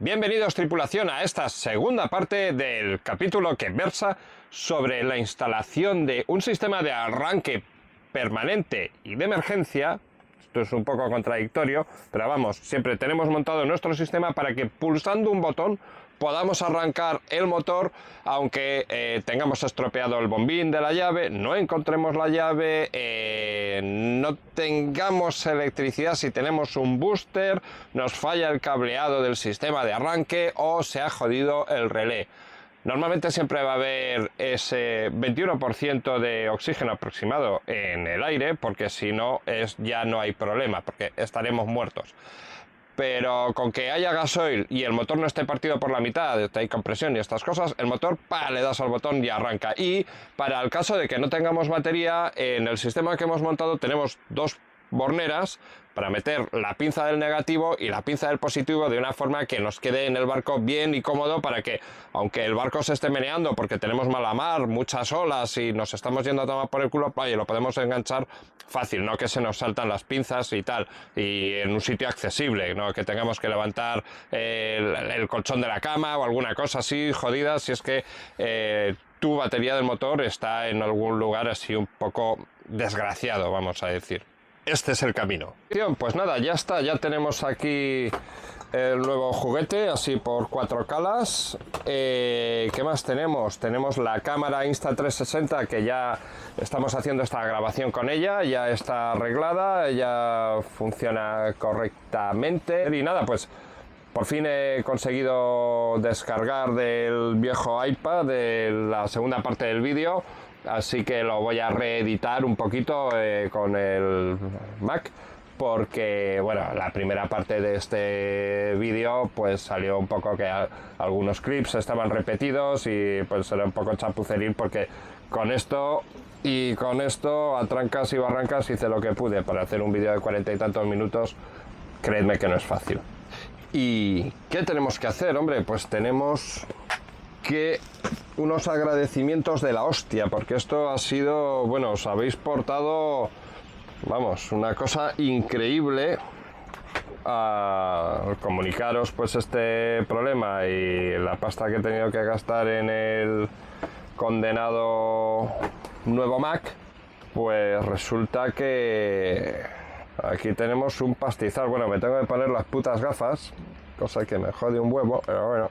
Bienvenidos, tripulación, a esta segunda parte del capítulo que versa sobre la instalación de un sistema de arranque permanente y de emergencia. Esto es un poco contradictorio, pero vamos, siempre tenemos montado nuestro sistema para que pulsando un botón podamos arrancar el motor, aunque tengamos estropeado el bombín de la llave, no encontremos la llave, no tengamos electricidad si tenemos un booster, nos falla el cableado del sistema de arranque o se ha jodido el relé. Normalmente siempre va a haber ese 21% de oxígeno aproximado en el aire, porque si no, ya no hay problema, porque estaremos muertos. Pero con que haya gasoil y el motor no esté partido por la mitad, hay compresión y estas cosas, el motor, le das al botón y arranca. Y para el caso de que no tengamos batería, en el sistema que hemos montado tenemos dos borneras para meter la pinza del negativo y la pinza del positivo de una forma que nos quede en el barco bien y cómodo, para que, aunque el barco se esté meneando porque tenemos mala mar, muchas olas y nos estamos yendo a tomar por el culo, lo podemos enganchar fácil, no que se nos saltan las pinzas y tal, y en un sitio accesible, no que tengamos que levantar el colchón de la cama o alguna cosa así jodida, si es que tu batería del motor está en algún lugar así un poco desgraciado, vamos a decir. Este es el camino. Pues nada, ya está, ya tenemos aquí el nuevo juguete, así por 4 calas. ¿Qué más tenemos? Tenemos la cámara Insta360, que ya estamos haciendo esta grabación con ella, ya está arreglada, ya funciona correctamente. Y nada, pues por fin he conseguido descargar del viejo iPad de la segunda parte del vídeo. Así que lo voy a reeditar un poquito con el Mac, porque bueno, la primera parte de este vídeo pues salió un poco que algunos clips estaban repetidos y pues era un poco chapuceril, porque con esto a trancas y barrancas hice lo que pude para hacer un vídeo de 40 y tantos minutos. Creedme que no es fácil. ¿Y qué tenemos que hacer, hombre? Pues tenemos que unos agradecimientos de la hostia, porque esto ha sido, bueno, os habéis portado, vamos, una cosa increíble a comunicaros pues este problema y la pasta que he tenido que gastar en el condenado nuevo Mac. Pues resulta que aquí tenemos un pastizal. Bueno, me tengo que poner las putas gafas, cosa que me jode un huevo, pero bueno.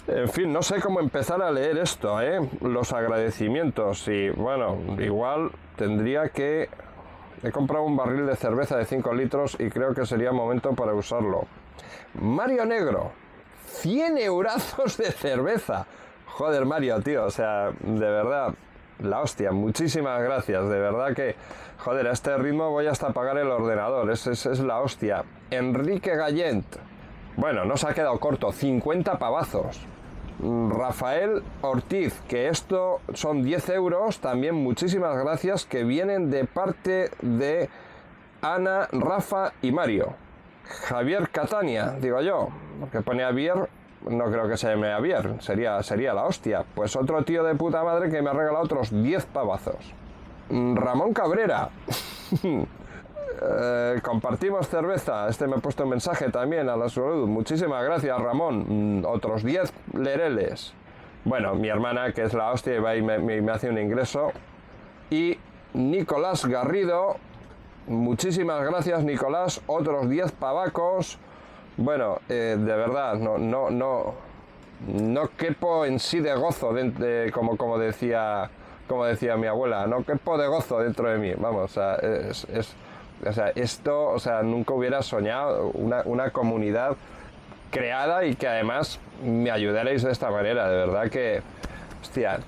En fin, no sé cómo empezar a leer esto, los agradecimientos. Y bueno, igual tendría que... He comprado un barril de cerveza de 5 litros y creo que sería momento para usarlo. Mario Negro, 100 eurazos de cerveza. Joder, Mario, tío, o sea, de verdad, la hostia, muchísimas gracias. De verdad que, joder, a este ritmo voy hasta apagar el ordenador, es la hostia. Enrique Gallent, bueno, no se ha quedado corto, 50 pavazos. Rafael Ortiz, que esto son 10 euros, también muchísimas gracias, que vienen de parte de Ana, Rafa y Mario. Javier Catania, digo yo, porque pone Javier, no creo que se llame Javier, sería la hostia. Pues otro tío de puta madre que me ha regalado otros 10 pavazos. Ramón Cabrera. Compartimos cerveza. Este me ha puesto un mensaje también a la salud. Muchísimas gracias, Ramón. Otros 10 lereles. Bueno, mi hermana, que es la hostia, y va y me hace un ingreso. Y Nicolás Garrido, muchísimas gracias, Nicolás. Otros 10 pavacos. Bueno, de verdad, no quepo en sí de gozo, como decía mi abuela. No quepo de gozo dentro de mí. Vamos, o sea, esto, o sea, nunca hubiera soñado una comunidad creada y que además me ayudaréis de esta manera. De verdad que, hostia,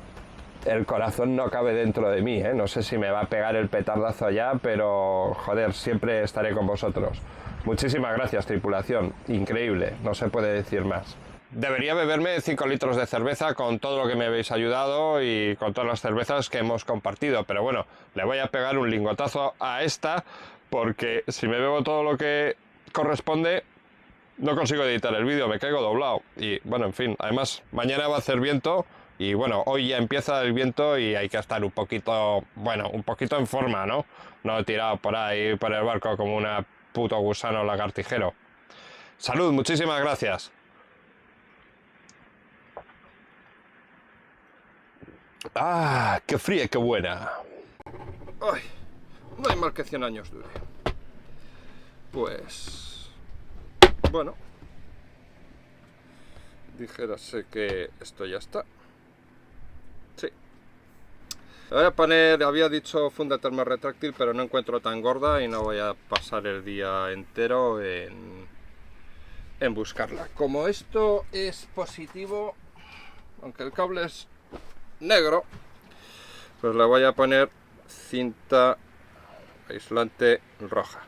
el corazón no cabe dentro de mí, No sé si me va a pegar el petardazo ya, pero joder, siempre estaré con vosotros. Muchísimas gracias, tripulación. Increíble, no se puede decir más. Debería beberme 5 litros de cerveza con todo lo que me habéis ayudado y con todas las cervezas que hemos compartido, pero bueno, le voy a pegar un lingotazo a esta, porque si me bebo todo lo que corresponde, no consigo editar el vídeo, me caigo doblado. Y bueno, en fin, además mañana va a hacer viento y bueno, hoy ya empieza el viento y hay que estar un poquito, bueno, un poquito en forma, ¿no? No tirado por ahí por el barco como una puto gusano lagartijero. Salud, muchísimas gracias. ¡Ah! ¡Qué fría y qué buena! ¡Ay! No hay mal que 100 años dure. Pues... bueno, dijérase que esto ya está. Sí. Le voy a poner, había dicho funda termorretráctil, pero no encuentro tan gorda y no voy a pasar el día entero en buscarla. Como esto es positivo, aunque el cable es negro, pues le voy a poner cinta aislante roja.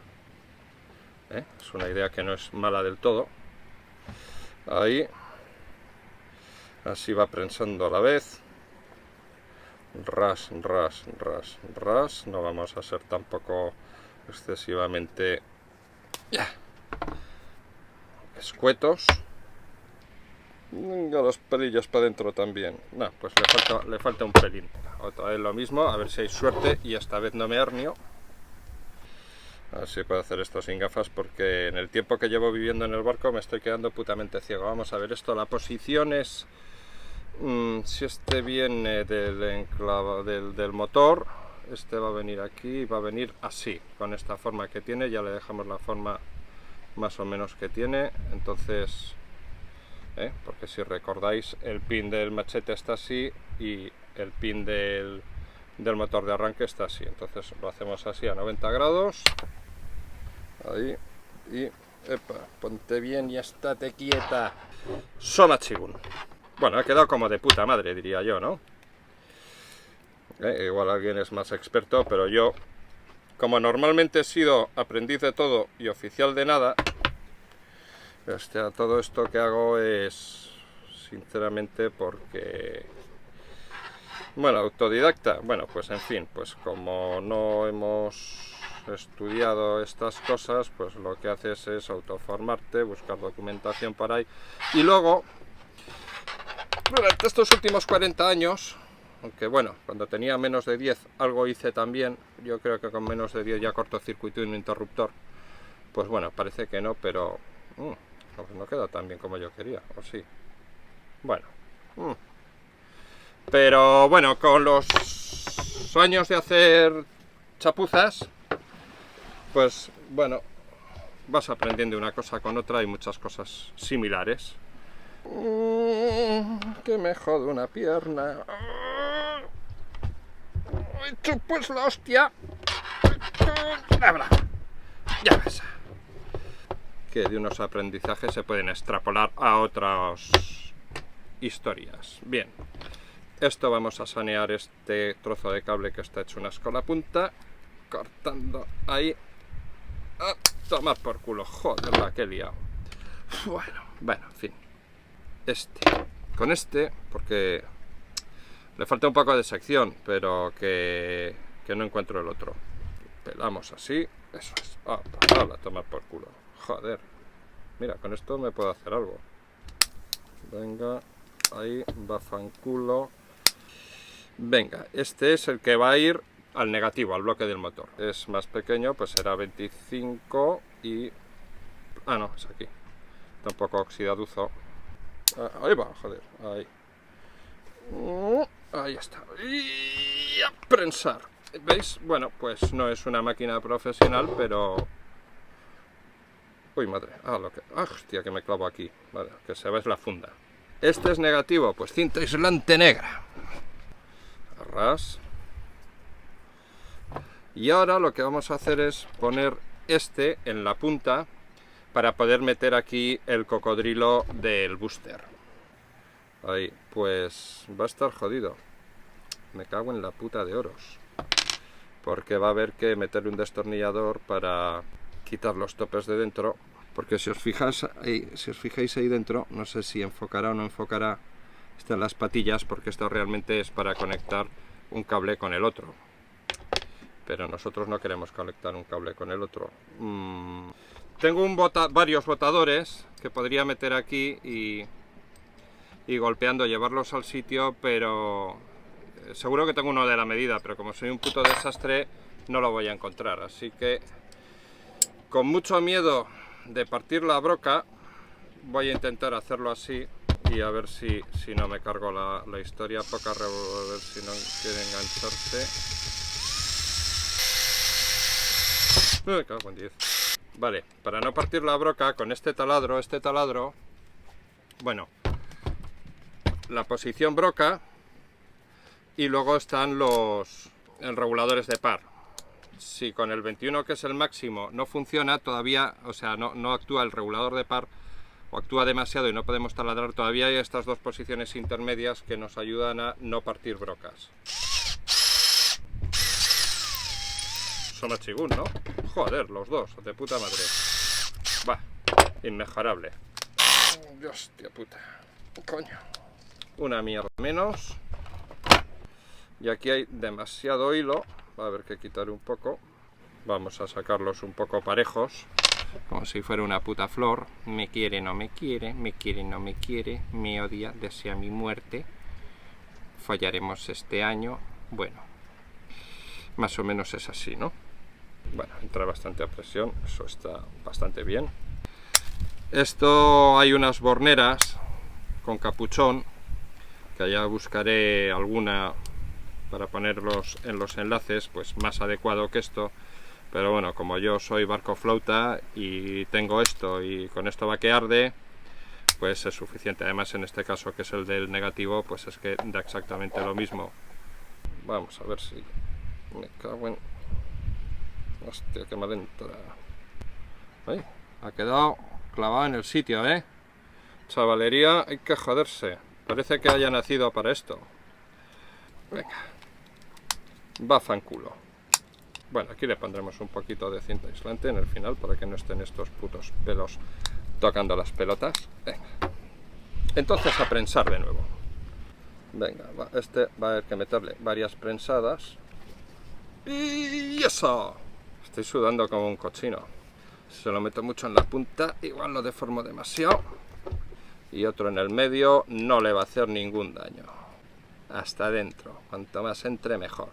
Es una idea que no es mala del todo. Ahí, así va prensando a la vez. Ras, ras, ras, ras. No vamos a ser tampoco excesivamente escuetos. Venga, los pelillos para adentro también. No, pues le falta un pelín. Otra vez lo mismo, a ver si hay suerte y esta vez no me hernio. A ver si puedo hacer esto sin gafas, porque en el tiempo que llevo viviendo en el barco me estoy quedando putamente ciego. Vamos a ver esto, la posición es... si este viene del motor, este va a venir aquí y va a venir así, con esta forma que tiene. Ya le dejamos la forma más o menos que tiene, entonces... porque si recordáis, el pin del machete está así y el pin del motor de arranque está así. Entonces lo hacemos así a 90 grados. Ahí. Y... epa, ponte bien y estate quieta. Somachigun. Bueno, ha quedado como de puta madre, diría yo, ¿no? Igual alguien es más experto, pero yo, como normalmente he sido aprendiz de todo y oficial de nada, todo esto que hago es sinceramente porque, bueno, autodidacta. Bueno, pues en fin, pues como no hemos estudiado estas cosas, pues lo que haces es autoformarte, buscar documentación por ahí, y luego durante estos últimos 40 años, aunque bueno, cuando tenía menos de 10 algo hice también, yo creo que con menos de 10 ya cortocircuité un interruptor, pues bueno, parece que no, pero pues no queda tan bien como yo quería, ¿o sí? Bueno. Pero bueno, con los años de hacer chapuzas, pues bueno, vas aprendiendo una cosa con otra y muchas cosas similares. Que me jode una pierna. Pues la hostia. Ya ves. Que de unos aprendizajes se pueden extrapolar a otras historias. Bien, esto vamos a sanear este trozo de cable que está hecho un asco a la punta, cortando ahí. A tomar por culo, joder, la que he liado. Bueno, en fin. Con este, porque le falta un poco de sección, pero que no encuentro el otro. Pelamos así, eso es. A tomar por culo. Joder. Mira, con esto me puedo hacer algo. Venga, ahí, va fanculo. Venga, este es el que va a ir al negativo, al bloque del motor. Es más pequeño, pues será 25 y... ah, no, es aquí. Está un poco oxidaduzo. Ahí va, joder, ahí. Ahí está. Y a prensar. ¿Veis? Bueno, pues no es una máquina profesional, pero... uy, madre. hostia, que me clavo aquí. Vale, que se ve la funda. Este es negativo, pues cinta aislante negra. Arras. Y ahora lo que vamos a hacer es poner este en la punta para poder meter aquí el cocodrilo del booster. Ahí, pues va a estar jodido. Me cago en la puta de oros. Porque va a haber que meterle un destornillador para quitar los topes de dentro. Porque si os fijáis ahí dentro, no sé si enfocará o no enfocará, están las patillas, porque esto realmente es para conectar un cable con el otro. Pero nosotros no queremos conectar un cable con el otro. Tengo varios botadores que podría meter aquí y golpeando llevarlos al sitio, pero seguro que tengo uno de la medida, pero como soy un puto desastre no lo voy a encontrar. Así que con mucho miedo de partir la broca voy a intentar hacerlo así. y a ver si no me cargo la historia. Poca a ver si no quiere engancharse. Me cago en 10. Vale, para no partir la broca con este taladro, bueno, la posición broca, y luego están los reguladores de par. Si con el 21, que es el máximo, no funciona todavía, o sea, no actúa el regulador de par, o actúa demasiado y no podemos taladrar, todavía hay estas dos posiciones intermedias que nos ayudan a no partir brocas. Son Machigún, ¿no? Joder, los dos, de puta madre. Va, inmejorable. Hostia puta. Coño. Una mierda menos. Y aquí hay demasiado hilo. Va a haber que quitar un poco. Vamos a sacarlos un poco parejos. Como si fuera una puta flor. Me quiere, no me quiere. Me quiere, no me quiere. Me odia, desea mi muerte. Fallaremos este año. Bueno, más o menos es así, ¿no? Bueno, entra bastante a presión. Eso está bastante bien. Esto, hay unas borneras con capuchón, que allá buscaré alguna para ponerlos en los enlaces, pues más adecuado que esto. Pero bueno, como yo soy barco flauta y tengo esto y con esto va que arde, pues es suficiente. Además, en este caso, que es el del negativo, pues es que da exactamente lo mismo. Vamos a ver si me cago en... Hostia, que mal entra. Ay, ha quedado clavado en el sitio, ¿eh? Chavalería, hay que joderse. Parece que haya nacido para esto. Venga. Va fanculo. Bueno, aquí le pondremos un poquito de cinta aislante en el final para que no estén estos putos pelos tocando las pelotas. Venga. Entonces a prensar de nuevo. Venga, este va a haber que meterle varias prensadas. ¡Y eso! Estoy sudando como un cochino. Si se lo meto mucho en la punta, igual lo deformo demasiado. Y otro en el medio, no le va a hacer ningún daño. Hasta adentro. Cuanto más entre, mejor.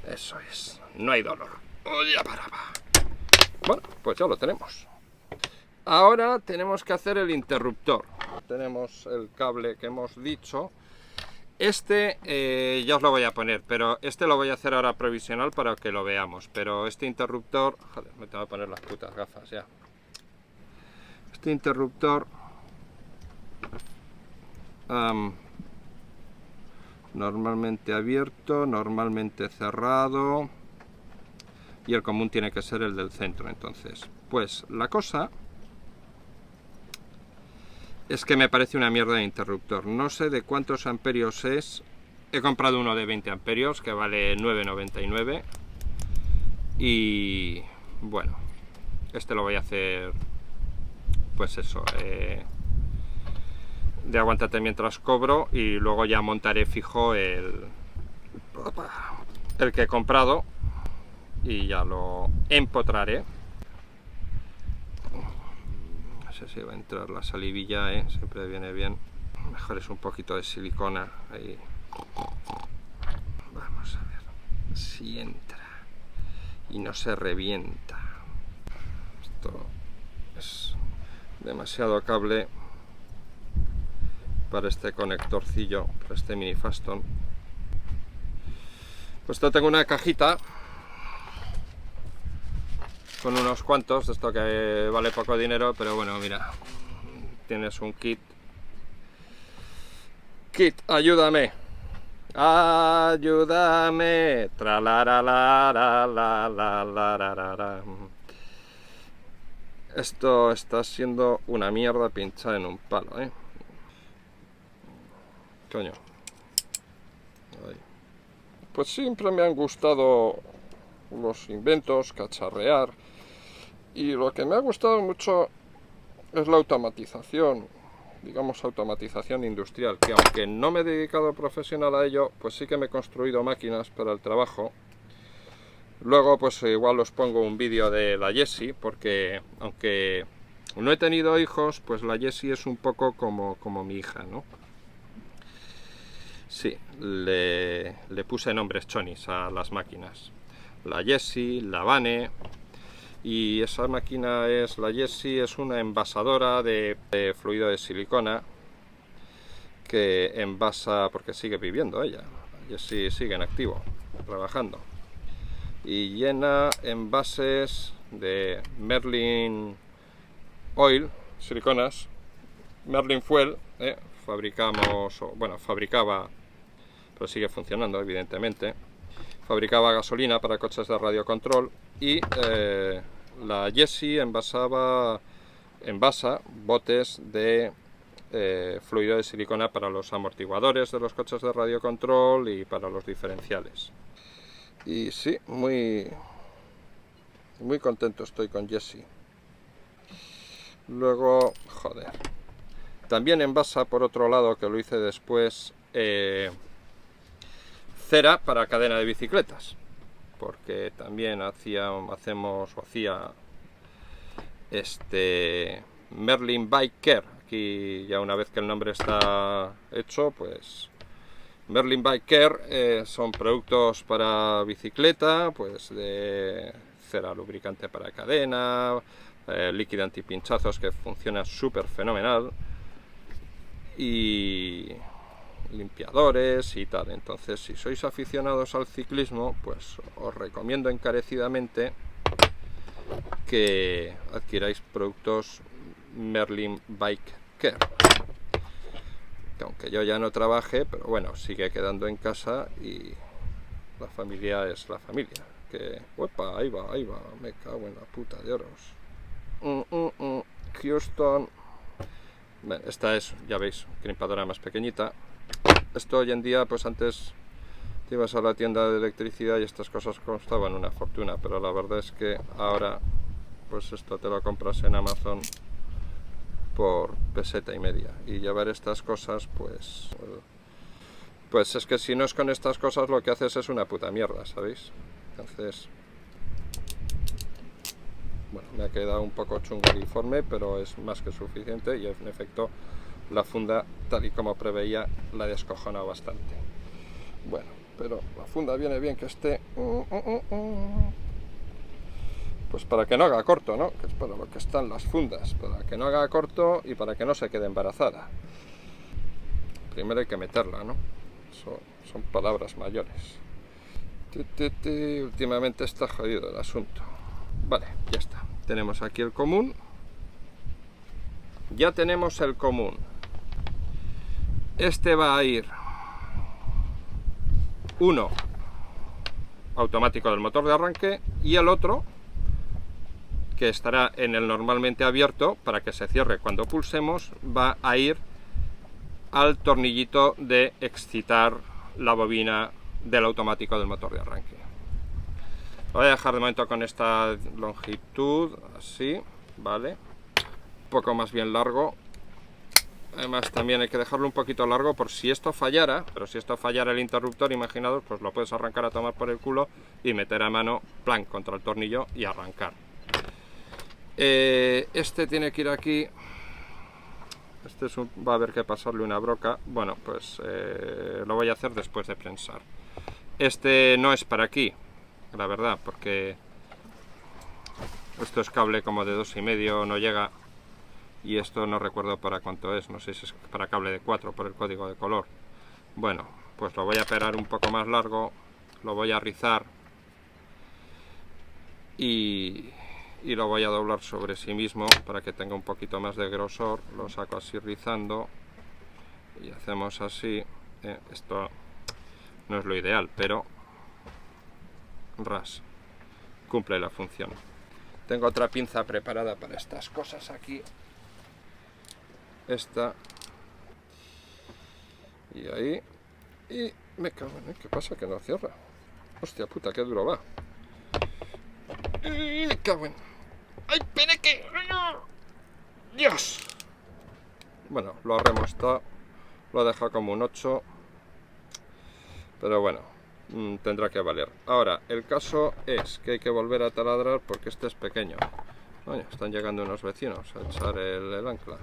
Eso es. No hay dolor. ¡Oye, paraba! Bueno, pues ya lo tenemos. Ahora tenemos que hacer el interruptor. Tenemos el cable que hemos dicho. Este ya os lo voy a poner, pero este lo voy a hacer ahora provisional para que lo veamos. Pero este interruptor... Joder, me tengo que poner las putas gafas ya. Este interruptor... normalmente abierto, normalmente cerrado. Y el común tiene que ser el del centro. Entonces, pues la cosa... es que me parece una mierda de interruptor. No sé de cuántos amperios es. He comprado uno de 20 amperios que vale 9,99. Y bueno, este lo voy a hacer, pues eso, de aguántate mientras cobro. Y luego ya montaré fijo el que he comprado y ya lo empotraré. No sé si va a entrar la salivilla, siempre viene bien. Mejor es un poquito de silicona ahí. Vamos a ver si entra y no se revienta. Esto es demasiado cable para este conectorcillo, para este mini Faston. Pues esto, tengo una cajita con unos cuantos de esto que vale poco dinero, pero bueno, mira, tienes un kit. Ayúdame, ayúdame, tralaralalalalalalala. Esto está siendo una mierda pinchada en un palo, Coño. Ahí. Pues siempre me han gustado los inventos, cacharrear, y lo que me ha gustado mucho es la automatización, digamos automatización industrial, que aunque no me he dedicado profesional a ello, pues sí que me he construido máquinas para el trabajo. Luego pues igual os pongo un vídeo de la Jessie, porque aunque no he tenido hijos, pues la Jessie es un poco como mi hija, ¿no? Sí, le puse nombres chonis a las máquinas. La Jessie, la Vane, y esa máquina la Jessie es una envasadora de fluido de silicona, que envasa, porque sigue viviendo ella, Jessie sigue en activo, trabajando, y llena envases de Merlin Oil, siliconas, Merlin Fuel, fabricaba, pero sigue funcionando evidentemente, fabricaba gasolina para coches de radiocontrol, y la Jessie envasa botes de fluido de silicona para los amortiguadores de los coches de radiocontrol y para los diferenciales. Y sí, muy contento estoy con Jessie. Luego, joder, también envasa, por otro lado, que lo hice después, cera para cadena de bicicletas, porque también hacía Merlin Bike Care. Aquí ya, una vez que el nombre está hecho, pues Merlin Bike Care son productos para bicicleta, pues de cera lubricante para cadena, líquido antipinchazos que funciona súper fenomenal, y limpiadores y tal. Entonces, si sois aficionados al ciclismo, pues os recomiendo encarecidamente que adquiráis productos Merlin Bike Care, que aunque yo ya no trabaje, pero bueno, sigue quedando en casa y la familia es la familia. Que, uepa, ahí va, me cago en la puta de oros. Houston. Bueno, esta es, ya veis, crimpadora más pequeñita. Esto hoy en día, pues antes te ibas a la tienda de electricidad y estas cosas costaban una fortuna, pero la verdad es que ahora, pues esto te lo compras en Amazon por peseta y media, y llevar estas cosas, pues es que si no es con estas cosas, lo que haces es una puta mierda, ¿sabéis? Entonces, bueno, me ha quedado un poco chunguiforme, pero es más que suficiente, y en efecto la funda, tal y como preveía, la he descojonado bastante. Bueno, pero la funda viene bien que esté, pues para que no haga corto, ¿no? Que es para lo que están las fundas, para que no haga corto y para que no se quede embarazada. Primero hay que meterla, ¿no? Son palabras mayores. Últimamente está jodido el asunto. Vale, ya está. Tenemos aquí el común. Ya tenemos el común. Este va a ir uno automático del motor de arranque, y el otro, que estará en el normalmente abierto para que se cierre cuando pulsemos, va a ir al tornillito de excitar la bobina del automático del motor de arranque. Lo voy a dejar de momento con esta longitud, así, ¿vale? Un poco más bien largo. Además, también hay que dejarlo un poquito largo por si esto fallara, pero si esto fallara el interruptor, imaginaos, pues lo puedes arrancar a tomar por el culo y meter a mano, plan, contra el tornillo y arrancar. Este tiene que ir aquí. Este va a haber que pasarle una broca. Bueno, pues lo voy a hacer después de prensar. Este no es para aquí, la verdad, porque esto es cable como de 2,5, no llega. Y esto no recuerdo para cuánto es, no sé si es para cable de 4 por el código de color. Bueno, pues lo voy a pegar un poco más largo, lo voy a rizar y lo voy a doblar sobre sí mismo para que tenga un poquito más de grosor. Lo saco así rizando y hacemos así. Esto no es lo ideal, pero ras, cumple la función. Tengo otra pinza preparada para estas cosas aquí. Esta. Y ahí. Y me cago en... ¿Qué pasa? Que no cierra. Hostia puta, qué duro va. Y me cago en... ¡Ay, peneque! ¡Dios! Bueno, lo ha remostado. Lo ha dejado como un 8. Pero bueno, tendrá que valer. Ahora, el caso es que hay que volver a taladrar porque este es pequeño. Coño, están llegando unos vecinos a echar el ancla.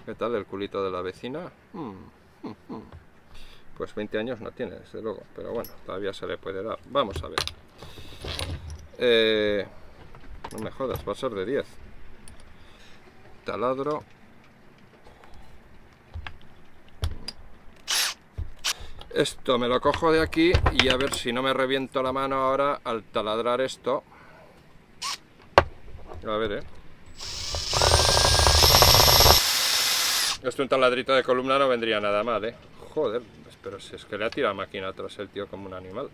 ¿Qué tal el culito de la vecina? Pues 20 años no tiene, desde luego, pero bueno, todavía se le puede dar. Vamos a ver. No me jodas, va a ser de 10. Taladro. Esto me lo cojo de aquí y a ver si no me reviento la mano ahora al taladrar esto. A ver, Esto un taladrito de columna no vendría nada mal, Joder, pero si es que le ha tirado máquina atrás el tío como un animal.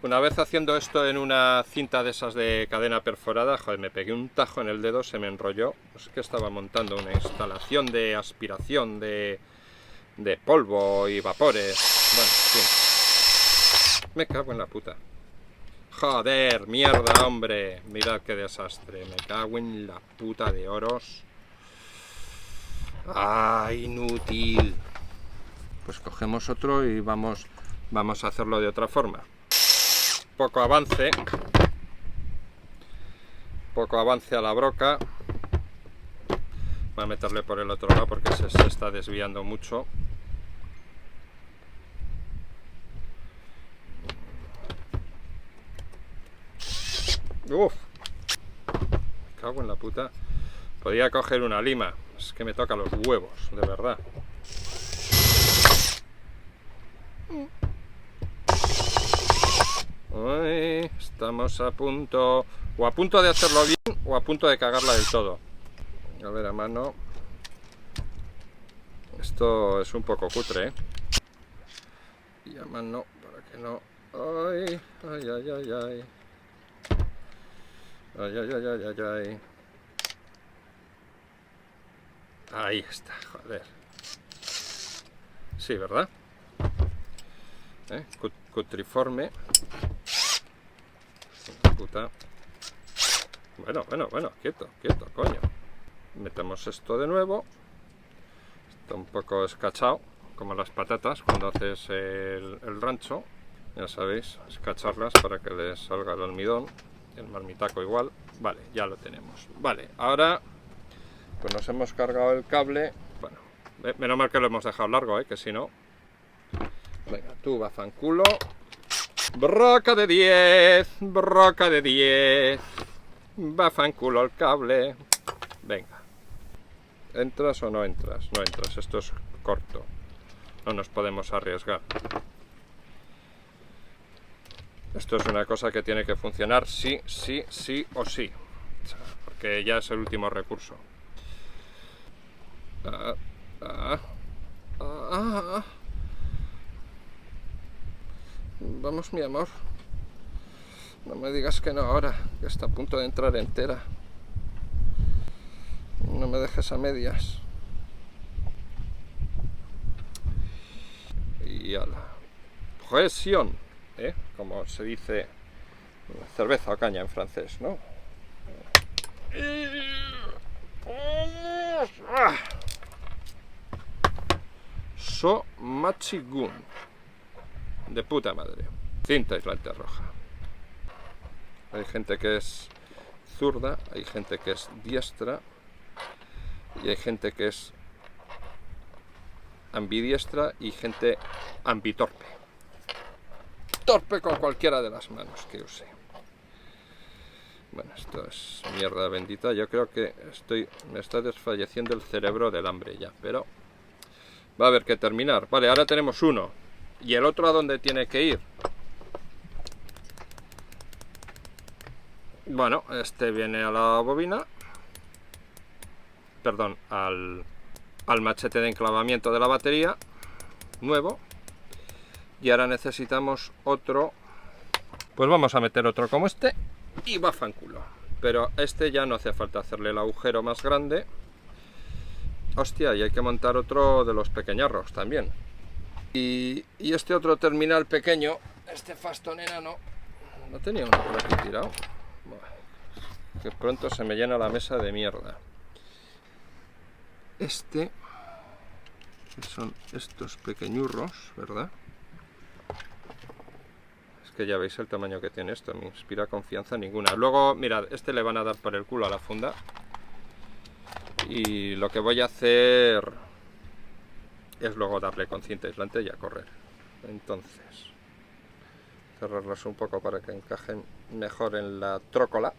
Una vez haciendo esto en una cinta de esas de cadena perforada, joder, me pegué un tajo en el dedo, se me enrolló. Es que estaba montando una instalación de aspiración de polvo y vapores. Bueno, en fin. Me cago en la puta. Joder, mierda, hombre. Mirad qué desastre. Me cago en la puta de oros. ¡Ah, inútil! Pues cogemos otro y vamos a hacerlo de otra forma. Poco avance a la broca. Voy a meterle por el otro lado porque se está desviando mucho. Uf, me cago en la puta. Podría coger una lima, es que me toca los huevos, de verdad. Uy, estamos a punto, o a punto de hacerlo bien, o a punto de cagarla del todo. A ver, a mano. Esto es un poco cutre, Y a mano, para que no... Ay, ay, ay, ay, ay. Ay, ay, ay, ay, ay, ay. Ahí está, joder. Sí, ¿verdad? Cutriforme. Puta. Bueno, quieto, coño. Metemos esto de nuevo. Está un poco escachado, como las patatas cuando haces el rancho. Ya sabéis, escacharlas para que les salga el almidón. El marmitaco igual. Vale, ya lo tenemos. Vale, ahora pues nos hemos cargado el cable. Bueno, menos mal que lo hemos dejado largo, que si no... Venga, tú va fanculo. Broca de 10, broca de 10. Va fanculo el cable. Venga. ¿Entras o no entras? No entras, esto es corto. No nos podemos arriesgar. Esto es una cosa que tiene que funcionar sí o sí. Porque ya es el último recurso. Vamos, mi amor. No me digas que no ahora, que está a punto de entrar entera. No me dejes a medias. Y a la presión, como se dice cerveza o caña en francés, ¿no? So machigun. De puta madre. Cinta aislante roja. Hay gente que es zurda, hay gente que es diestra y hay gente que es ambidiestra y gente ambitorpe. Torpe con cualquiera de las manos que use. Bueno, esto es mierda bendita. Yo creo que me está desfalleciendo el cerebro del hambre ya, pero va a haber que terminar. Vale, ahora tenemos uno. ¿Y el otro a dónde tiene que ir? Bueno, este viene a la bobina. Perdón, al machete de enclavamiento de la batería. Nuevo. Y ahora necesitamos otro. Pues vamos a meter otro como este. Y va fanculo. Pero este ya no hace falta hacerle el agujero más grande. Hostia, y hay que montar otro de los pequeñarros también. Y este otro terminal pequeño, este fastón enano, no tenía uno por aquí tirado. Bueno, que pronto se me llena la mesa de mierda. Que son estos pequeñurros, ¿verdad? Es que ya veis el tamaño que tiene esto, me inspira confianza ninguna. Luego, mirad, le van a dar por el culo a la funda. Y lo que voy a hacer es luego darle con cinta aislante y a correr. Entonces, cerrarlas un poco para que encajen mejor en la trócola.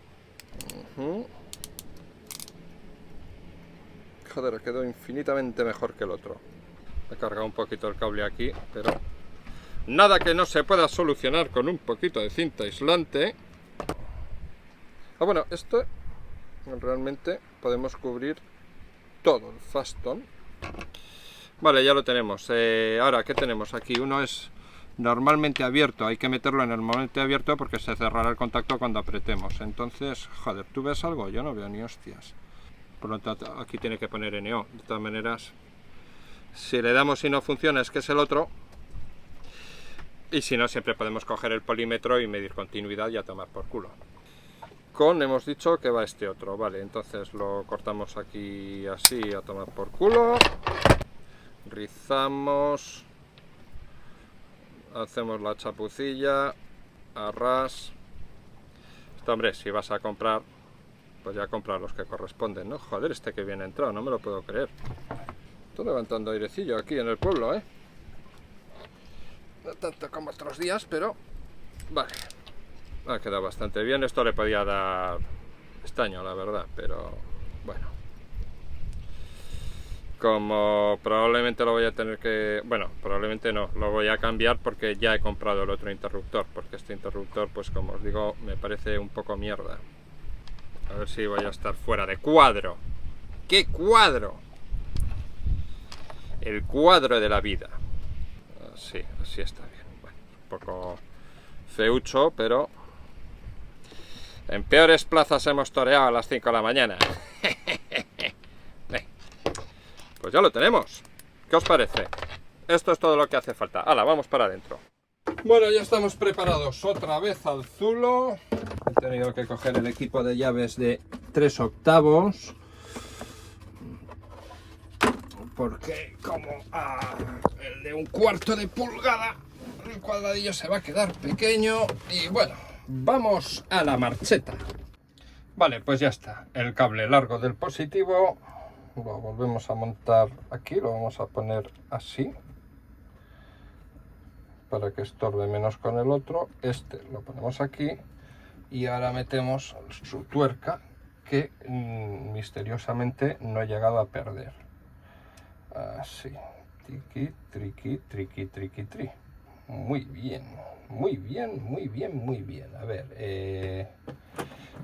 Joder, quedó infinitamente mejor que el otro. He cargado un poquito el cable aquí, pero nada que no se pueda solucionar con un poquito de cinta aislante. Ah, bueno, esto realmente podemos cubrir todo el Faston. Vale, ya lo tenemos. Ahora, ¿qué tenemos aquí? Uno es normalmente abierto, hay que meterlo en el momento abierto porque se cerrará el contacto cuando apretemos. Entonces, joder, ¿tú ves algo? Yo no veo ni hostias. Por lo tanto, aquí tiene que poner NO. De todas maneras, si le damos y no funciona, es que es el otro. Y si no, siempre podemos coger el polímetro y medir continuidad y a tomar por culo. Hemos dicho que va este otro, vale, entonces lo cortamos aquí así a tomar por culo, rizamos, hacemos la chapucilla, arras. Esto, hombre, si vas a comprar, pues ya compra los que corresponden, ¿no? Joder, este que viene entrado, no me lo puedo creer. Estoy levantando airecillo aquí en el pueblo, ¿eh? No tanto como otros días, pero vale. Ha quedado bastante bien. Esto le podía dar estaño, la verdad, pero bueno. Como probablemente lo voy a tener que... Bueno, probablemente no, lo voy a cambiar porque ya he comprado el otro interruptor, porque este interruptor, pues como os digo, me parece un poco mierda. A ver si voy a estar fuera de cuadro. ¡Qué cuadro! El cuadro de la vida. Sí, así está bien. Bueno, un poco feucho, pero... En peores plazas hemos toreado a las 5 de la mañana. Pues ya lo tenemos. ¿Qué os parece? Esto es todo lo que hace falta. ¡Hala, vamos para adentro! Bueno, ya estamos preparados otra vez al zulo. He tenido que coger el equipo de llaves de 3/8. Porque como el de 1/4 de pulgada, el cuadradillo se va a quedar pequeño. Y bueno, vamos a la marcheta. Vale, pues ya está. El cable largo del positivo lo volvemos a montar aquí. Lo vamos a poner así para que estorbe menos con el otro. Este lo ponemos aquí. Y ahora metemos su tuerca que misteriosamente no he llegado a perder. Así. Triqui, triqui, triqui, triqui, tri. Muy bien. Muy bien, muy bien, muy bien. A ver,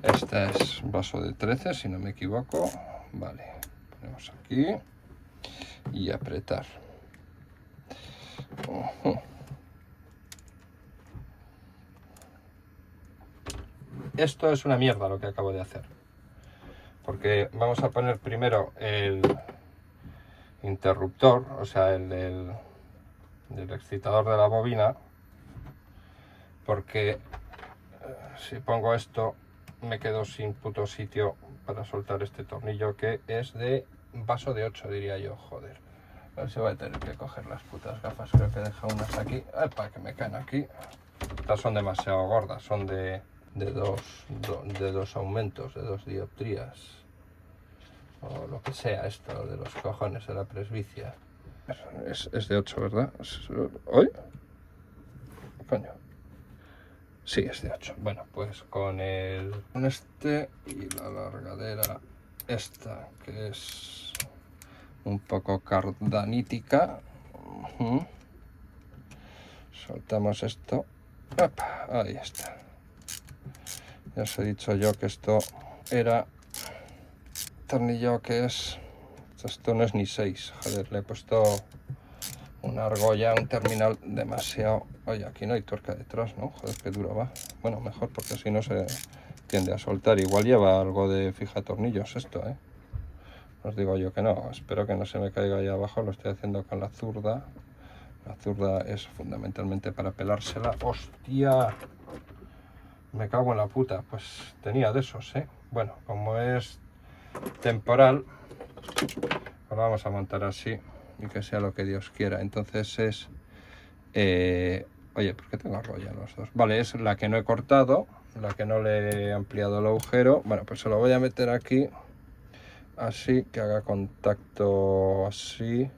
esta es vaso de 13, si no me equivoco. Vale, ponemos aquí y apretar. Esto es una mierda lo que acabo de hacer. Porque vamos a poner primero el interruptor, o sea, el del excitador de la bobina. Porque si pongo esto me quedo sin puto sitio para soltar este tornillo que es de vaso de 8, diría yo. Joder, a ver si voy a tener que coger las putas gafas. Creo que he dejado unas aquí. Para que me caen aquí. Estas son demasiado gordas, son de dos aumentos, de 2 dioptrías o lo que sea esto de los cojones de la presbicia. Es de 8, ¿verdad? ¿Hoy? Coño. Sí, es de 8. Bueno, pues con este y la largadera esta, que es un poco cardanítica. Soltamos esto. ¡Opa! Ahí está. Ya os he dicho yo que esto era tornillo que es... Esto no es ni 6. Joder, le he puesto una argolla, un terminal demasiado... Oye, aquí no hay tuerca detrás, ¿no? Joder, qué duro va. Bueno, mejor, porque si no se tiende a soltar. Igual lleva algo de fija tornillos esto, ¿eh? Os digo yo que no. Espero que no se me caiga ahí abajo. Lo estoy haciendo con la zurda. La zurda es fundamentalmente para pelársela. ¡Hostia! Me cago en la puta. Pues tenía de esos, ¿eh? Bueno, como es temporal, lo vamos a montar así. Y que sea lo que Dios quiera. Entonces es... oye, ¿por qué tengo argolla los dos? Vale, es la que no he cortado, la que no le he ampliado el agujero. Bueno, pues se lo voy a meter aquí, así, que haga contacto así.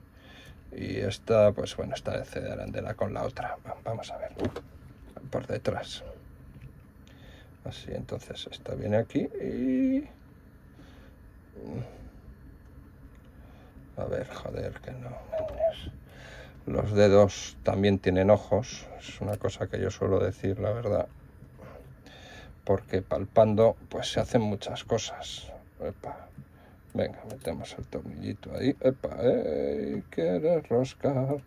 Y esta, pues bueno, esta de arandela con la otra. Vamos a ver, por detrás. Así, entonces esta viene aquí y... A ver, joder, que no. Los dedos también tienen ojos. Es una cosa que yo suelo decir, la verdad. Porque palpando, pues se hacen muchas cosas. Epa. Venga, metemos el tornillito ahí. Epa, ¿quieres roscar?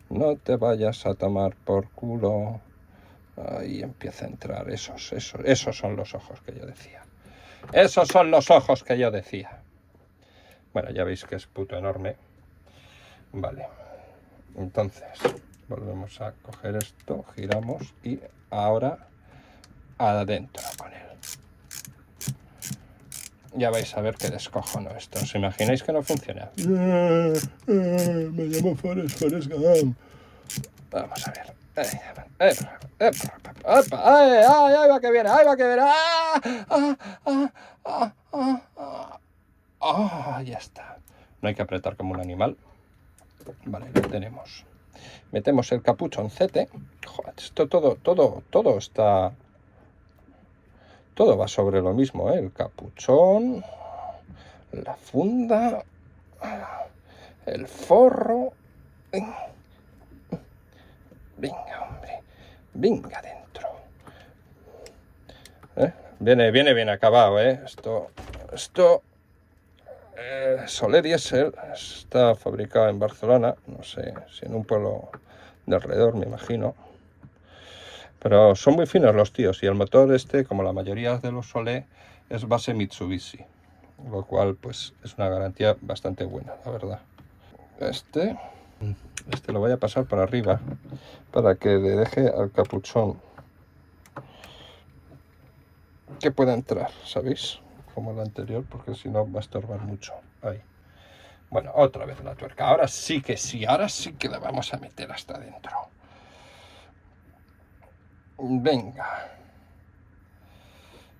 No te vayas a tomar por culo. Ahí empieza a entrar. Esos son los ojos que yo decía. Esos son los ojos que yo decía. Bueno, ya veis que es puto enorme. Vale. Entonces, volvemos a coger esto, giramos y ahora adentro con él. Ya vais a ver que descojono esto. ¿Os imagináis que no funciona? Me llamo Forrest Gump. Vamos a ver. Ahí va que viene, ahí va que viene. Ya está. No hay que apretar como un animal. Vale, lo tenemos. Metemos el capuchoncete. Joder, esto todo está... Todo va sobre lo mismo, ¿eh? El capuchón, la funda, el forro. Venga, hombre. Venga dentro. Viene bien acabado, ¿eh? Esto Soler Diesel está fabricado en Barcelona, no sé, si en un pueblo de alrededor, me imagino. Pero son muy finos los tíos y el motor este, como la mayoría de los Soler, es base Mitsubishi. Lo cual, pues, es una garantía bastante buena, la verdad. Este lo voy a pasar por arriba para que le deje al capuchón que pueda entrar, ¿sabéis? Como el anterior, porque si no va a estorbar mucho. Ahí. Bueno, otra vez la tuerca. Ahora sí que la vamos a meter hasta adentro. Venga.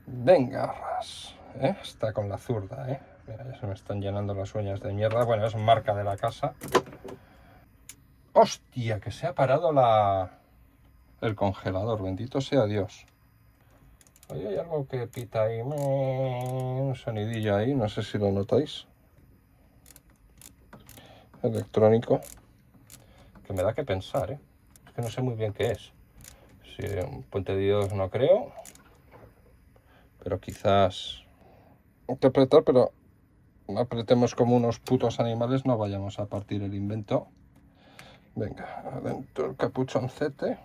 Venga, Ras. Está con la zurda, Mira, ya se me están llenando las uñas de mierda. Bueno, es marca de la casa. ¡Hostia! Que se ha parado el congelador. Bendito sea Dios. Oye, hay algo que pita ahí. Un sonidillo ahí. No sé si lo notáis. Electrónico. Que me da que pensar, Es que no sé muy bien qué es. Si un puente de Dios no creo. Pero quizás... Hay que apretar, pero no apretemos como unos putos animales. No vayamos a partir el invento. Venga, adentro el capuchoncete.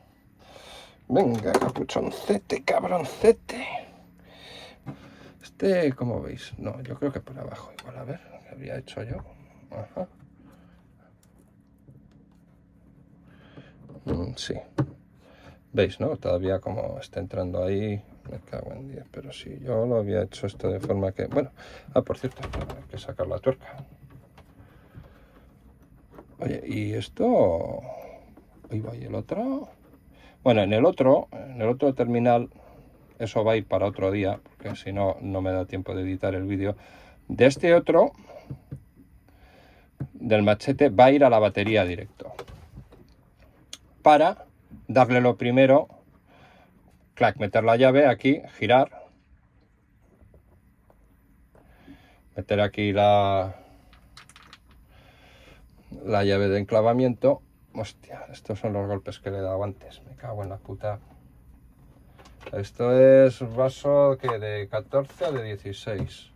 Venga, capuchoncete, cabroncete. ¿Cómo veis? No, yo creo que por abajo igual. A ver, ¿qué habría hecho yo? Ajá. Sí. ¿Veis, no? Todavía como está entrando ahí, me cago en 10. Pero sí, yo lo había hecho esto de forma que... Bueno, por cierto, hay que sacar la tuerca. Oye, ¿y esto? Ahí va, ¿y el otro? Bueno, en el otro terminal, eso va a ir para otro día, porque si no, no me da tiempo de editar el vídeo. De este otro, del machete, va a ir a la batería directo. Para darle lo primero, clac, meter la llave aquí, girar. Meter aquí la llave de enclavamiento. Hostia, estos son los golpes que le he dado antes. Me cago en la puta. Esto es vaso que de 14 o de 16.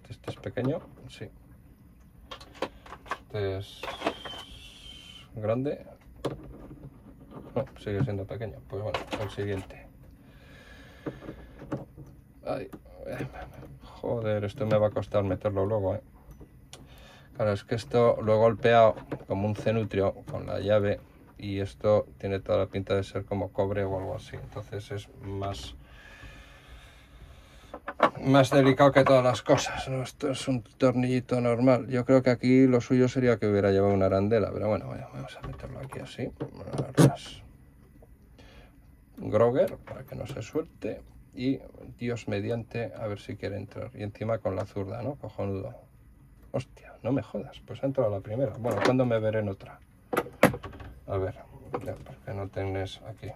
Este es pequeño, sí. Este es grande. No, sigue siendo pequeño. Pues bueno, el siguiente. Ay, joder, esto me va a costar meterlo luego, Claro, es que esto lo he golpeado como un cenutrio con la llave y esto tiene toda la pinta de ser como cobre o algo así. Entonces es más delicado que todas las cosas, ¿no? Esto es un tornillito normal. Yo creo que aquí lo suyo sería que hubiera llevado una arandela, pero bueno, vamos a meterlo aquí así. Grogger para que no se suelte y Dios mediante, a ver si quiere entrar. Y encima con la zurda, ¿no? Cojonudo. Hostia, no me jodas, pues ha entrado la primera. Bueno, ¿cuándo me veré en otra? A ver, ya, porque no tenés aquí.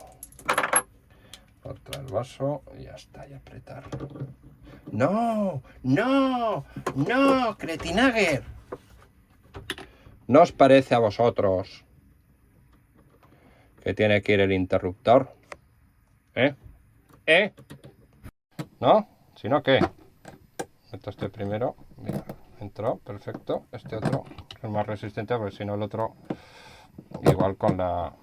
Otra el vaso y ya está, y apretar. ¡No! ¡No! ¡No! ¡Cretinager! ¿No os parece a vosotros que tiene que ir el interruptor? ¿Eh? ¿Eh? ¿No? Si no, ¿qué? Meto este primero. Mira, entró, perfecto. Este otro es más resistente, porque si no el otro, igual con la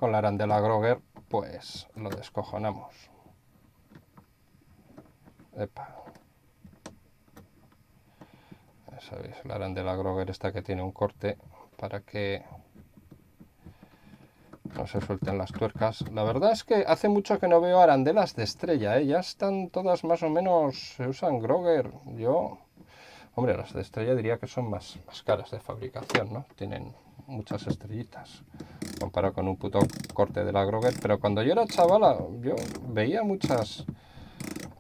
arandela Groger, pues lo descojonamos. Epa. ¿Sabéis? La arandela Groger esta que tiene un corte para que no se suelten las tuercas. La verdad es que hace mucho que no veo arandelas de estrella, ¿eh? Ya están todas más o menos, se usan Groger. Yo, hombre, las de estrella diría que son más caras de fabricación, ¿no? Tienen muchas estrellitas comparado con un puto corte de la Groger. Pero cuando yo era chavala, yo veía muchas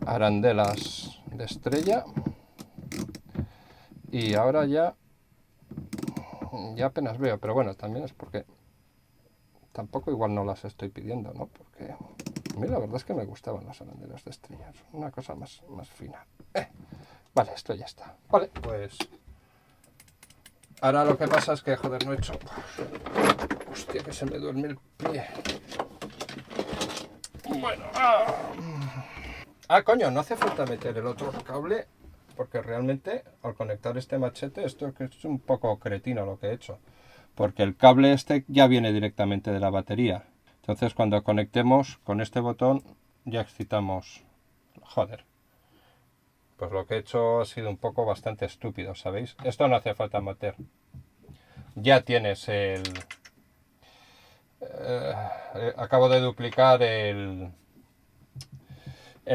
arandelas de estrella y ahora ya apenas veo. Pero bueno, también es porque tampoco igual no las estoy pidiendo, ¿no? Porque a mí la verdad es que me gustaban las arandelas de estrellas. Una cosa más fina. Vale, esto ya está. Vale, pues ahora lo que pasa es que, joder, no he hecho... Hostia, que se me duerme el pie. Bueno. Coño, no hace falta meter el otro cable, porque realmente al conectar este machete, esto es un poco cretino lo que he hecho. Porque el cable este ya viene directamente de la batería. Entonces cuando conectemos con este botón ya excitamos. Joder. Pues lo que he hecho ha sido un poco bastante estúpido, ¿sabéis? Esto no hace falta meter. Ya tienes el... acabo de duplicar el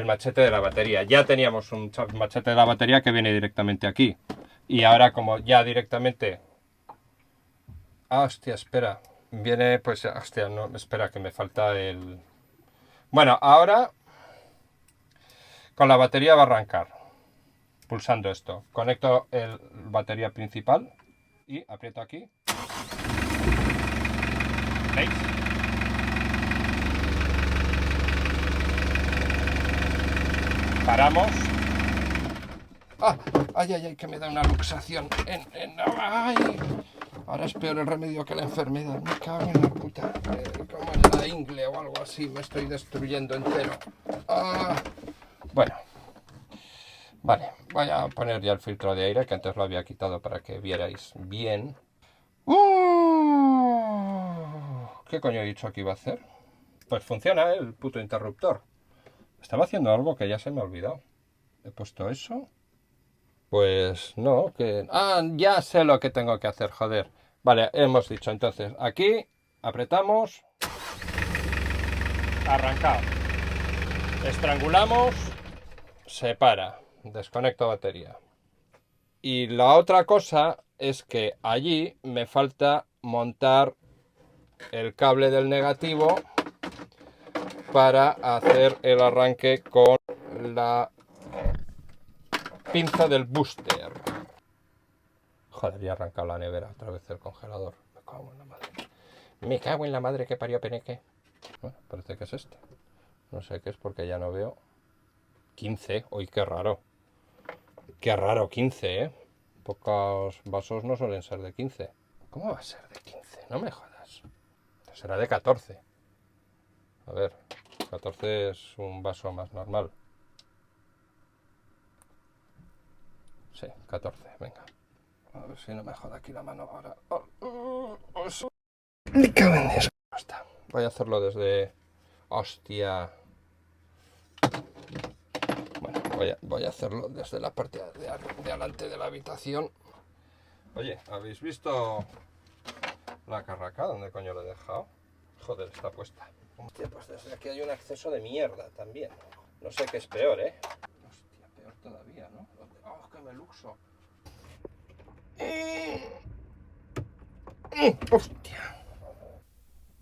machete de la batería. Ya teníamos un machete de la batería que viene directamente aquí. Y ahora como ya directamente... hostia, espera. Viene, pues, hostia, no, espera, que me falta el... Bueno, ahora con la batería va a arrancar. Pulsando esto. Conecto el batería principal y aprieto aquí. ¿Veis? Paramos. ¡Ay, que me da una luxación! ¡Ay! Ahora es peor el remedio que la enfermedad. Me cago en la puta. Como en la ingle o algo así. Me estoy destruyendo entero. Bueno. Vale, voy a poner ya el filtro de aire, que antes lo había quitado para que vierais bien. ¿Qué coño he dicho que iba a hacer? Pues funciona el puto interruptor. Estaba haciendo algo que ya se me ha olvidado. ¿He puesto eso? Pues no, que... ya sé lo que tengo que hacer, joder. Vale, hemos dicho entonces, aquí apretamos, arrancado, estrangulamos, se para, desconecto batería. Y la otra cosa es que allí me falta montar el cable del negativo para hacer el arranque con la pinza del booster. Joder, ya ha arrancado la nevera, otra vez el congelador. Me cago en la madre. Me cago en la madre que parió Peneque. Bueno, parece que es este. No sé qué es porque ya no veo. 15, uy, qué raro. Qué raro, 15, ¿eh? Pocos vasos no suelen ser de 15. ¿Cómo va a ser de 15? No me jodas. Será de 14. A ver, 14 es un vaso más normal. Sí, 14, venga. A ver si no me joda aquí la mano ahora. Me cago en Dios. Voy a hacerlo desde... Hostia. Bueno, voy a hacerlo desde la parte de adelante de la habitación. Oye, ¿habéis visto la carraca? ¿Dónde coño la he dejado? Joder, está puesta. Hostia, pues desde aquí hay un acceso de mierda también. No sé qué es peor, ¿eh? Hostia, peor todavía, ¿no? ¡Oh, que me luxo! ¡Hostia!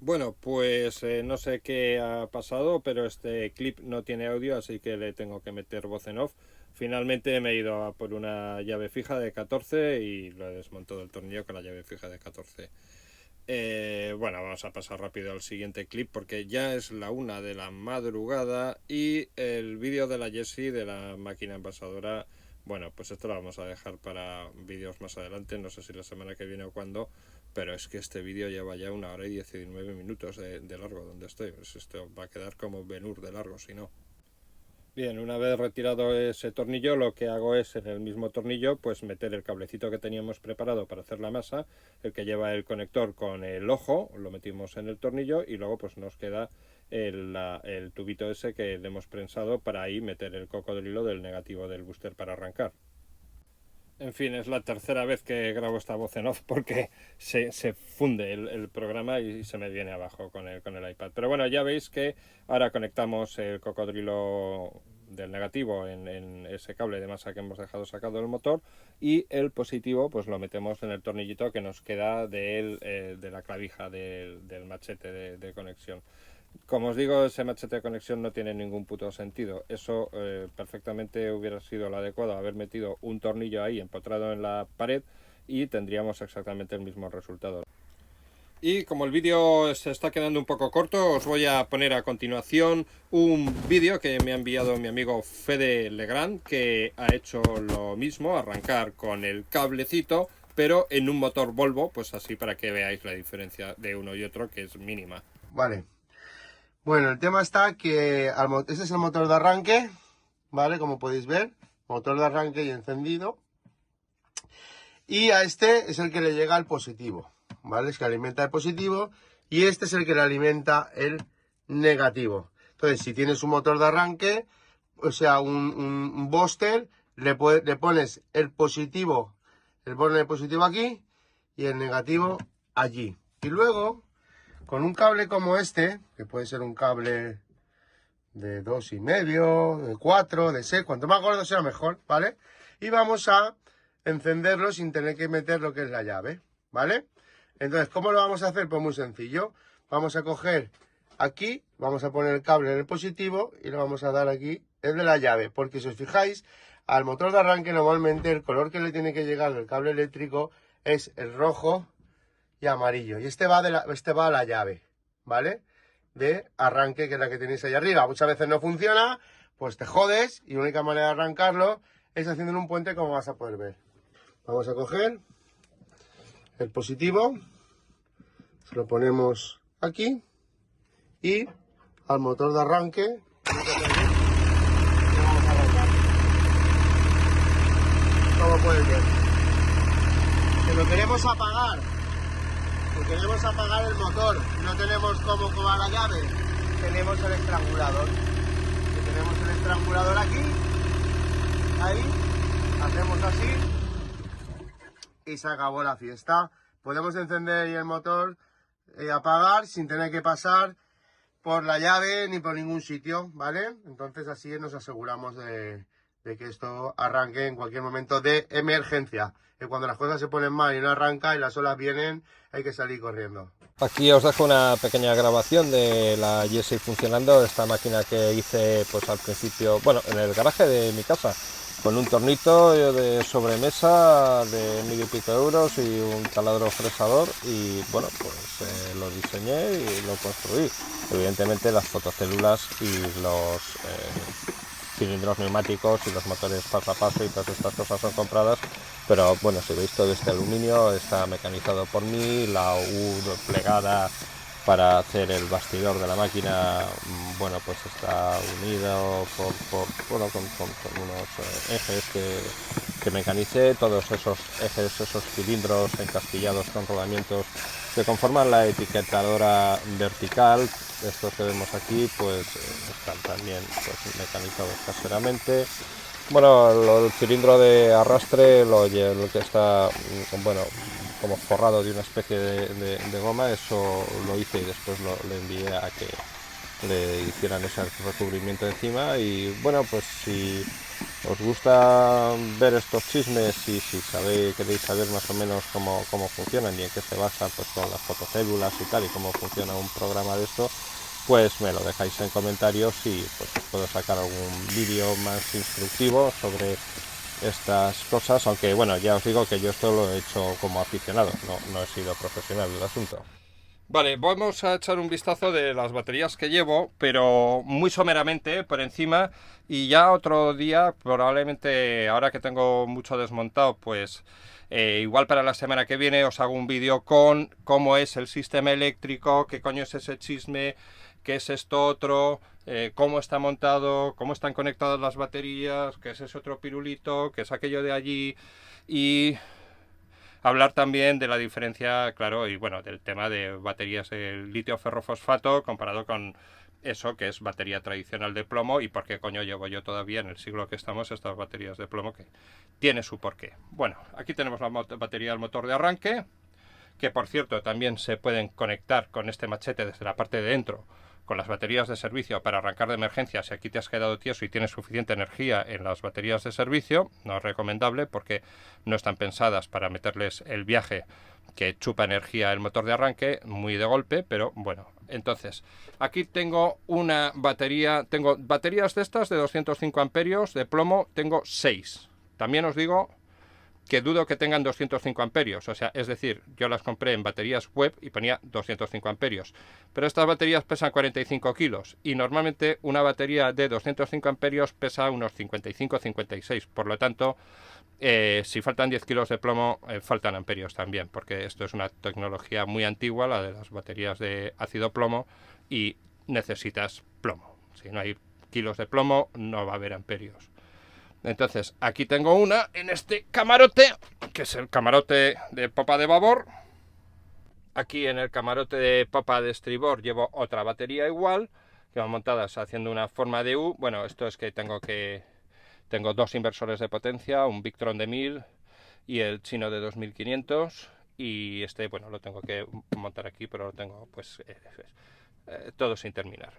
Bueno, pues no sé qué ha pasado, pero este clip no tiene audio, así que le tengo que meter voz en off. Finalmente me he ido a por una llave fija de 14 y lo he desmontado del tornillo con la llave fija de 14. Bueno, vamos a pasar rápido al siguiente clip porque ya es la 1 de la madrugada y el vídeo de la Jessie de la máquina envasadora, Bueno, pues esto lo vamos a dejar para vídeos más adelante, no sé si la semana que viene o cuándo, pero es que este vídeo lleva ya 1 hora y 19 minutos de largo donde estoy. Pues esto va a quedar como Ben-Hur de largo, si no. Bien, una vez retirado ese tornillo, lo que hago es en el mismo tornillo pues meter el cablecito que teníamos preparado para hacer la masa, el que lleva el conector con el ojo, lo metimos en el tornillo y luego pues nos queda el tubito ese que le hemos prensado para ahí meter el cocodrilo del negativo del booster para arrancar. En fin, es la tercera vez que grabo esta voz en off porque se funde el programa y se me viene abajo con el iPad. Pero bueno, ya veis que ahora conectamos el cocodrilo del negativo en ese cable de masa que hemos dejado sacado del motor, y el positivo pues lo metemos en el tornillito que nos queda de la clavija del machete de conexión. Como os digo, ese machete de conexión no tiene ningún puto sentido. Eso perfectamente hubiera sido lo adecuado, haber metido un tornillo ahí empotrado en la pared y tendríamos exactamente el mismo resultado. Y como el vídeo se está quedando un poco corto, os voy a poner a continuación un vídeo que me ha enviado mi amigo Fede Legrand, que ha hecho lo mismo, arrancar con el cablecito, pero en un motor Volvo, pues así para que veáis la diferencia de uno y otro, que es mínima. Vale. Bueno, el tema está que este es el motor de arranque, ¿vale? Como podéis ver, motor de arranque y encendido. Y a este es el que le llega el positivo, ¿vale? Es que alimenta el positivo y este es el que le alimenta el negativo. Entonces, si tienes un motor de arranque, o sea, un booster, le pones el positivo, pones el positivo aquí y el negativo allí. Y luego, con un cable como este, que puede ser un cable de 2,5, de 4, de 6, cuanto más gordo sea mejor, ¿vale? Y vamos a encenderlo sin tener que meter lo que es la llave, ¿vale? Entonces, ¿cómo lo vamos a hacer? Pues muy sencillo. Vamos a coger aquí, vamos a poner el cable en el positivo y lo vamos a dar aquí, el de la llave, porque si os fijáis, al motor de arranque normalmente el color que le tiene que llegar del cable eléctrico es el rojo y amarillo, y este va a la llave, ¿vale? De arranque, que es la que tenéis ahí arriba. Muchas veces no funciona, pues te jodes, y la única manera de arrancarlo es haciendo un puente, como vas a poder ver. Vamos a coger el positivo, se lo ponemos aquí y al motor de arranque vamos a arrancar. Como puedes ver, si lo queremos apagar, el motor, no tenemos cómo colar la llave, tenemos el estrangulador. Tenemos el estrangulador aquí, ahí, hacemos así y se acabó la fiesta. Podemos encender el motor y apagar sin tener que pasar por la llave ni por ningún sitio, ¿vale? Entonces así nos aseguramos de que esto arranque en cualquier momento de emergencia. Que cuando las cosas se ponen mal y no arranca y las olas vienen, hay que salir corriendo. Aquí os dejo una pequeña grabación de la Jessie funcionando, esta máquina que hice pues al principio, bueno, en el garaje de mi casa, con un tornito de sobremesa de 1.000 y pico euros y un taladro fresador, y bueno, pues lo diseñé y lo construí. Evidentemente las fotocélulas y los cilindros neumáticos y los motores paso a paso y todas estas cosas son compradas, pero bueno, si veis, todo este aluminio está mecanizado por mí, la U plegada para hacer el bastidor de la máquina, bueno, pues está unido con unos ejes que mecanicé, todos esos ejes, esos cilindros encasquillados con rodamientos que conforman la etiquetadora vertical. Estos que vemos aquí pues están también pues mecanizados caseramente. Bueno, el cilindro de arrastre, lo que está, bueno, como forrado de una especie de goma, eso lo hice y después le envié a que le hicieran ese recubrimiento encima. Y bueno, pues si os gusta ver estos chismes y si queréis saber más o menos cómo funcionan y en qué se basa, pues con las fotocélulas y tal, y cómo funciona un programa de esto, pues me lo dejáis en comentarios y pues os puedo sacar algún vídeo más instructivo sobre estas cosas, aunque bueno, ya os digo que yo esto lo he hecho como aficionado, no he sido profesional del asunto. Vale, vamos a echar un vistazo de las baterías que llevo, pero muy someramente por encima, y ya otro día, probablemente ahora que tengo mucho desmontado, pues igual para la semana que viene os hago un vídeo con cómo es el sistema eléctrico, qué coño es ese chisme, qué es esto otro, cómo está montado, cómo están conectadas las baterías, qué es ese otro pirulito, qué es aquello de allí, y hablar también de la diferencia, claro, y bueno, del tema de baterías de litio ferrofosfato comparado con eso que es batería tradicional de plomo y por qué coño llevo yo todavía en el siglo que estamos estas baterías de plomo, que tiene su porqué. Bueno, aquí tenemos la batería del motor de arranque, que por cierto también se pueden conectar con este machete desde la parte de dentro con las baterías de servicio para arrancar de emergencia si aquí te has quedado tieso y tienes suficiente energía en las baterías de servicio. No es recomendable porque no están pensadas para meterles el viaje que chupa energía el motor de arranque muy de golpe, pero bueno. Entonces, aquí tengo una batería, tengo baterías de estas de 205 amperios de plomo, tengo 6. También os digo que dudo que tengan 205 amperios, o sea, es decir, yo las compré en baterías web y ponía 205 amperios, pero estas baterías pesan 45 kilos y normalmente una batería de 205 amperios pesa unos 55-56, por lo tanto, si faltan 10 kilos de plomo, faltan amperios también, porque esto es una tecnología muy antigua, la de las baterías de ácido plomo, y necesitas plomo. Si no hay kilos de plomo, no va a haber amperios. Entonces, aquí tengo una en este camarote, que es el camarote de popa de babor. Aquí en el camarote de popa de estribor llevo otra batería igual, que van montadas haciendo una forma de U. Bueno, esto es que tengo dos inversores de potencia, un Victron de 1000 y el chino de 2500. Y este, bueno, lo tengo que montar aquí, pero lo tengo pues todo sin terminar.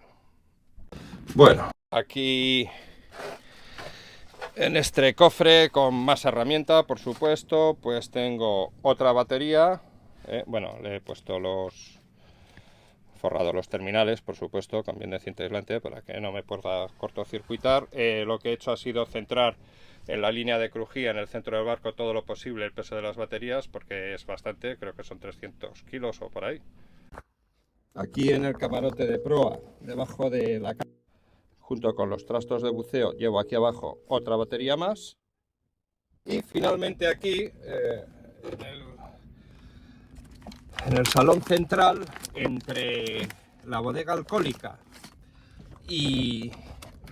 Bueno, aquí en este cofre con más herramienta, por supuesto, pues tengo otra batería. Bueno, le he puesto forrado los terminales, por supuesto, también de cinta aislante para que no me pueda cortocircuitar. Lo que he hecho ha sido centrar en la línea de crujía, en el centro del barco, todo lo posible el peso de las baterías, porque es bastante, creo que son 300 kilos o por ahí. Aquí en el camarote de proa, debajo de la cama, junto con los trastos de buceo, llevo aquí abajo otra batería más. Y finalmente aquí, en el salón central, entre la bodega alcohólica y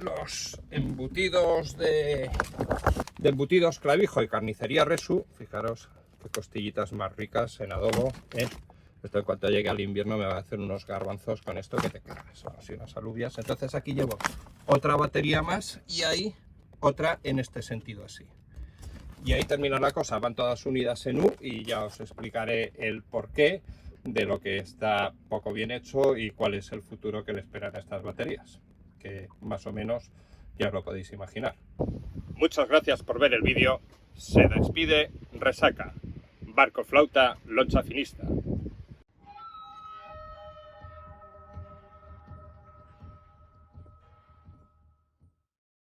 los embutidos de embutidos Clavijo y carnicería Resu, fijaros qué costillitas más ricas en adobo, Esto en cuanto llegue al invierno me va a hacer unos garbanzos con esto que te cagas, así unas alubias. Entonces aquí llevo otra batería más y ahí otra en este sentido así. Y ahí termina la cosa, van todas unidas en U y ya os explicaré el porqué de lo que está poco bien hecho y cuál es el futuro que le esperan a estas baterías, que más o menos ya os lo podéis imaginar. Muchas gracias por ver el vídeo. Se despide Resaca, barco flauta, loncha finista.